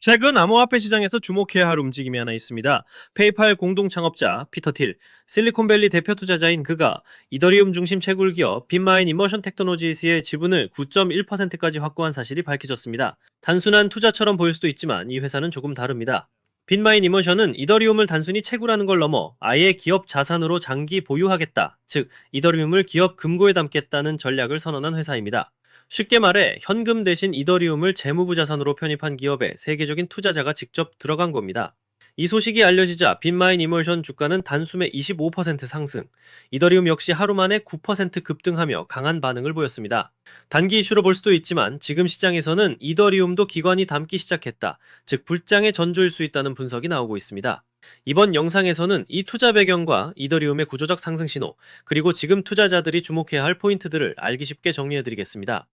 최근 암호화폐 시장에서 주목해야 할 움직임이 하나 있습니다. 페이팔 공동 창업자 피터 틸, 실리콘밸리 대표 투자자인 그가 이더리움 중심 채굴 기업 빈마인 인머션 테크놀로지스의 지분을 9.1%까지 확보한 사실이 밝혀졌습니다. 단순한 투자처럼 보일 수도 있지만 이 회사는 조금 다릅니다. 빈마인 이머션은 이더리움을 단순히 채굴하는 걸 넘어 아예 기업 자산으로 장기 보유하겠다, 즉 이더리움을 기업 금고에 담겠다는 전략을 선언한 회사입니다. 쉽게 말해 현금 대신 이더리움을 재무부 자산으로 편입한 기업에 세계적인 투자자가 직접 들어간 겁니다. 이 소식이 알려지자 빈마인 이머션 주가는 단숨에 25% 상승, 이더리움 역시 하루 만에 9% 급등하며 강한 반응을 보였습니다. 단기 이슈로 볼 수도 있지만 지금 시장에서는 이더리움도 기관이 담기 시작했다, 즉 불장의 전조일 수 있다는 분석이 나오고 있습니다. 이번 영상에서는 이 투자 배경과 이더리움의 구조적 상승 신호, 그리고 지금 투자자들이 주목해야 할 포인트들을 알기 쉽게 정리해드리겠습니다.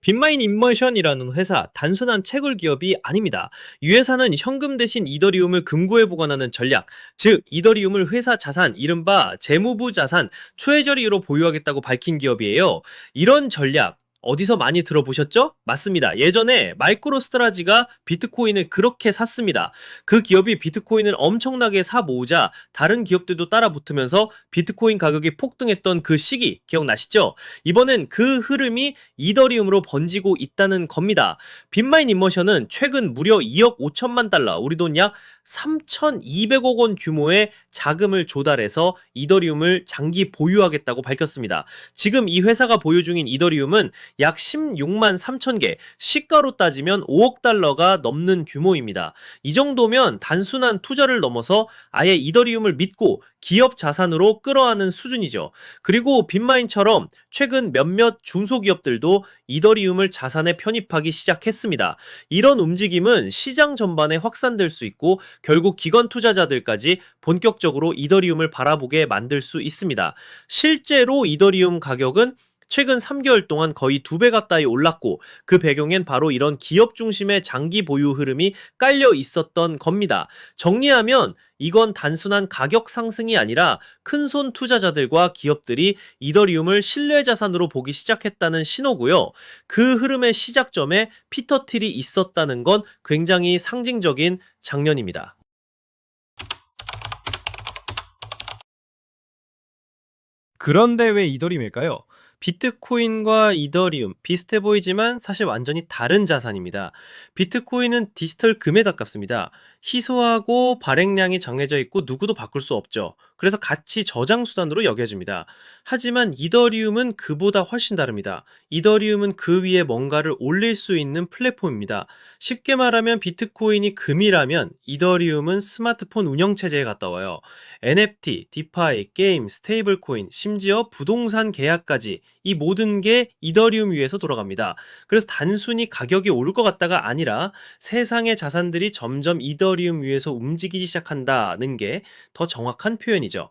빈마인 인머션이라는 회사, 단순한 채굴 기업이 아닙니다. 이 회사는 현금 대신 이더리움을 금고에 보관하는 전략, 즉 이더리움을 회사 자산, 이른바 재무부 자산, 트레저리로 보유하겠다고 밝힌 기업이에요. 이런 전략 어디서 많이 들어보셨죠? 맞습니다. 예전에 마이크로스트라지가 비트코인을 그렇게 샀습니다. 그 기업이 비트코인을 엄청나게 사 모으자 다른 기업들도 따라 붙으면서 비트코인 가격이 폭등했던 그 시기 기억나시죠? 이번엔 그 흐름이 이더리움으로 번지고 있다는 겁니다. 빈마인 인머션은 최근 무려 2억 5천만 달러, 우리 돈 약 3,200억 원 규모의 자금을 조달해서 이더리움을 장기 보유하겠다고 밝혔습니다. 지금 이 회사가 보유 중인 이더리움은 약 16만 3천 개, 시가로 따지면 5억 달러가 넘는 규모입니다. 이 정도면 단순한 투자를 넘어서 아예 이더리움을 믿고 기업 자산으로 끌어안는 수준이죠. 그리고 빈마인처럼 최근 몇몇 중소기업들도 이더리움을 자산에 편입하기 시작했습니다. 이런 움직임은 시장 전반에 확산될 수 있고 결국 기관 투자자들까지 본격적으로 이더리움을 바라보게 만들 수 있습니다. 실제로 이더리움 가격은 최근 3개월 동안 거의 2배 가까이 올랐고 그 배경엔 바로 이런 기업 중심의 장기 보유 흐름이 깔려 있었던 겁니다. 정리하면 이건 단순한 가격 상승이 아니라 큰손 투자자들과 기업들이 이더리움을 신뢰 자산으로 보기 시작했다는 신호고요. 그 흐름의 시작점에 피터 틸이 있었다는 건 굉장히 상징적인 장면입니다. 그런데 왜 이더리움일까요? 비트코인과 이더리움 비슷해 보이지만 사실 완전히 다른 자산입니다. 비트코인은 디지털 금에 가깝습니다. 희소하고 발행량이 정해져 있고 누구도 바꿀 수 없죠. 그래서 가치 저장 수단으로 여겨집니다. 하지만 이더리움은 그보다 훨씬 다릅니다. 이더리움은 그 위에 뭔가를 올릴 수 있는 플랫폼입니다. 쉽게 말하면 비트코인이 금이라면 이더리움은 스마트폰 운영체제에 가까워요. NFT, 디파이, 게임, 스테이블 코인, 심지어 부동산 계약까지 이 모든 게 이더리움 위에서 돌아갑니다. 그래서 단순히 가격이 오를 것 같다가 아니라 세상의 자산들이 점점 이더리움 위에서 움직이기 시작한다는 게 더 정확한 표현이죠.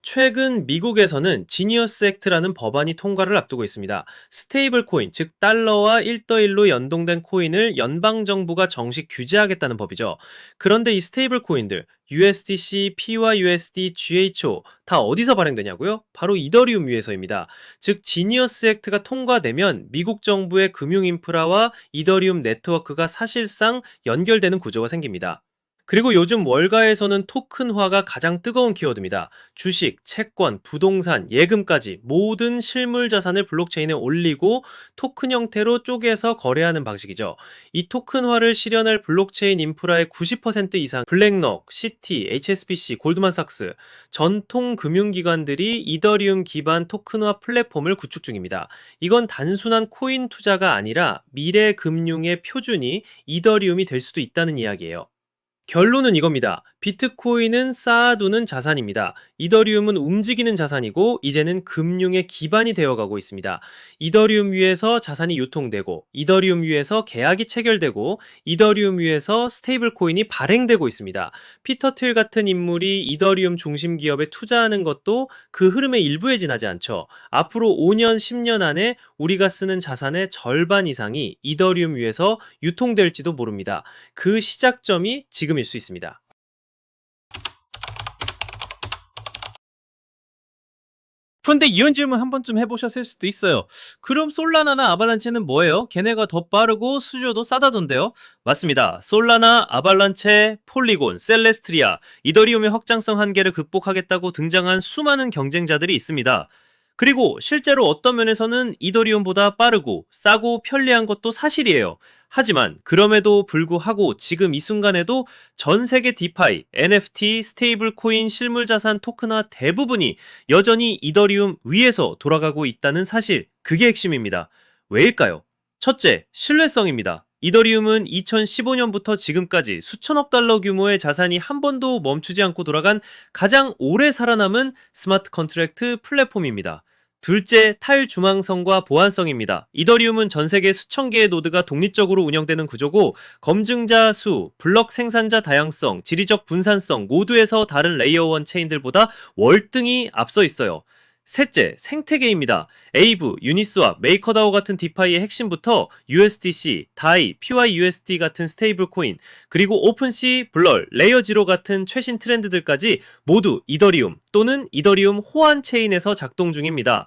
최근 미국에서는 지니어스 액트라는 법안이 통과를 앞두고 있습니다. 스테이블 코인, 즉 달러와 1대1로 연동된 코인을 연방 정부가 정식 규제하겠다는 법이죠. 그런데 이 스테이블 코인들 USDC, PYUSD, GHO 다 어디서 발행되냐고요? 바로 이더리움 위에서입니다. 즉 지니어스 액트가 통과되면 미국 정부의 금융 인프라와 이더리움 네트워크가 사실상 연결되는 구조가 생깁니다. 그리고 요즘 월가에서는 토큰화가 가장 뜨거운 키워드입니다. 주식, 채권, 부동산, 예금까지 모든 실물 자산을 블록체인에 올리고 토큰 형태로 쪼개서 거래하는 방식이죠. 이 토큰화를 실현할 블록체인 인프라의 90% 이상 블랙록, 시티, HSBC, 골드만삭스, 전통 금융기관들이 이더리움 기반 토큰화 플랫폼을 구축 중입니다. 이건 단순한 코인 투자가 아니라 미래 금융의 표준이 이더리움이 될 수도 있다는 이야기예요. 결론은 이겁니다. 비트코인은 쌓아두는 자산입니다. 이더리움은 움직이는 자산이고 이제는 금융의 기반이 되어가고 있습니다. 이더리움 위에서 자산이 유통되고 이더리움 위에서 계약이 체결되고 이더리움 위에서 스테이블 코인이 발행되고 있습니다. 피터 틸 같은 인물이 이더리움 중심 기업에 투자하는 것도 그 흐름의 일부에 지나지 않죠. 앞으로 5년, 10년 안에 우리가 쓰는 자산의 절반 이상이 이더리움 위에서 유통될지도 모릅니다. 그 시작점이 지금일 수 있습니다. 그런데 이런 질문 한 번쯤 해보셨을 수도 있어요. 그럼 솔라나나 아발란체는 뭐예요? 걔네가 더 빠르고 수수료도 싸다던데요? 맞습니다. 솔라나, 아발란체, 폴리곤, 셀레스트리아, 이더리움의 확장성 한계를 극복하겠다고 등장한 수많은 경쟁자들이 있습니다. 그리고 실제로 어떤 면에서는 이더리움보다 빠르고 싸고 편리한 것도 사실이에요. 하지만 그럼에도 불구하고 지금 이 순간에도 전 세계 디파이, NFT, 스테이블 코인, 실물 자산 토큰화 대부분이 여전히 이더리움 위에서 돌아가고 있다는 사실, 그게 핵심입니다. 왜일까요? 첫째, 신뢰성입니다. 이더리움은 2015년부터 지금까지 수천억 달러 규모의 자산이 한 번도 멈추지 않고 돌아간 가장 오래 살아남은 스마트 컨트랙트 플랫폼입니다. 둘째, 탈중앙성과 보안성입니다. 이더리움은 전 세계 수천 개의 노드가 독립적으로 운영되는 구조고 검증자 수, 블럭 생산자 다양성, 지리적 분산성 모두에서 다른 레이어 1 체인들보다 월등히 앞서 있어요. 셋째, 생태계입니다. 에이브, 유니스왑, 메이커다오 같은 디파이의 핵심부터 USDC, 다이, PYUSD 같은 스테이블 코인, 그리고 오픈시, 블럴, 레이어 지로 같은 최신 트렌드들까지 모두 이더리움 또는 이더리움 호환 체인에서 작동 중입니다.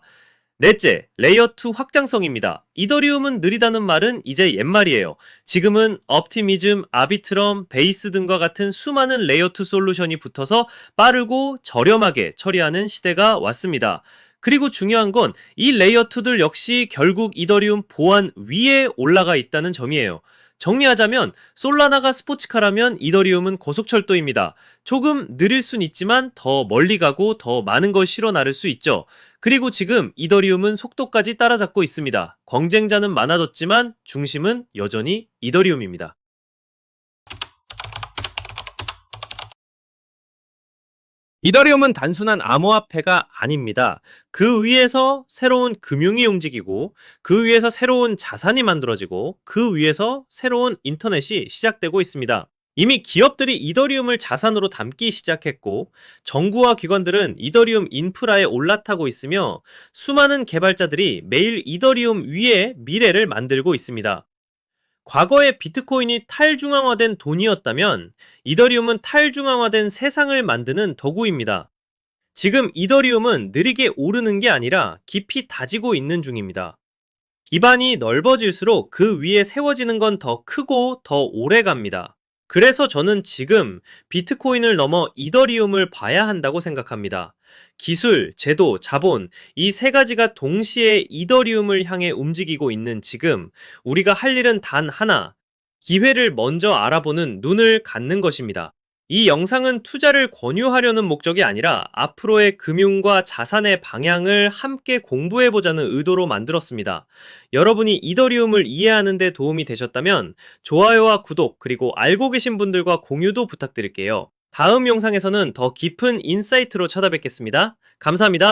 넷째, 레이어2 확장성입니다. 이더리움은 느리다는 말은 이제 옛말이에요. 지금은 옵티미즘, 아비트럼, 베이스 등과 같은 수많은 레이어2 솔루션이 붙어서 빠르고 저렴하게 처리하는 시대가 왔습니다. 그리고 중요한 건 이 레이어2들 역시 결국 이더리움 보안 위에 올라가 있다는 점이에요. 정리하자면 솔라나가 스포츠카라면 이더리움은 고속철도입니다. 조금 느릴 순 있지만 더 멀리 가고 더 많은 걸 실어 나를 수 있죠. 그리고 지금 이더리움은 속도까지 따라잡고 있습니다. 경쟁자는 많아졌지만 중심은 여전히 이더리움입니다. 이더리움은 단순한 암호화폐가 아닙니다. 그 위에서 새로운 금융이 움직이고, 그 위에서 새로운 자산이 만들어지고, 그 위에서 새로운 인터넷이 시작되고 있습니다. 이미 기업들이 이더리움을 자산으로 담기 시작했고, 정부와 기관들은 이더리움 인프라에 올라타고 있으며, 수많은 개발자들이 매일 이더리움 위에 미래를 만들고 있습니다. 과거에 비트코인이 탈중앙화된 돈이었다면 이더리움은 탈중앙화된 세상을 만드는 도구입니다. 지금 이더리움은 느리게 오르는 게 아니라 깊이 다지고 있는 중입니다. 기반이 넓어질수록 그 위에 세워지는 건 더 크고 더 오래 갑니다. 그래서 저는 지금 비트코인을 넘어 이더리움을 봐야 한다고 생각합니다. 기술, 제도, 자본, 이 세 가지가 동시에 이더리움을 향해 움직이고 있는 지금, 우리가 할 일은 단 하나, 기회를 먼저 알아보는 눈을 갖는 것입니다. 이 영상은 투자를 권유하려는 목적이 아니라 앞으로의 금융과 자산의 방향을 함께 공부해보자는 의도로 만들었습니다. 여러분이 이더리움을 이해하는 데 도움이 되셨다면 좋아요와 구독, 그리고 알고 계신 분들과 공유도 부탁드릴게요. 다음 영상에서는 더 깊은 인사이트로 찾아뵙겠습니다. 감사합니다.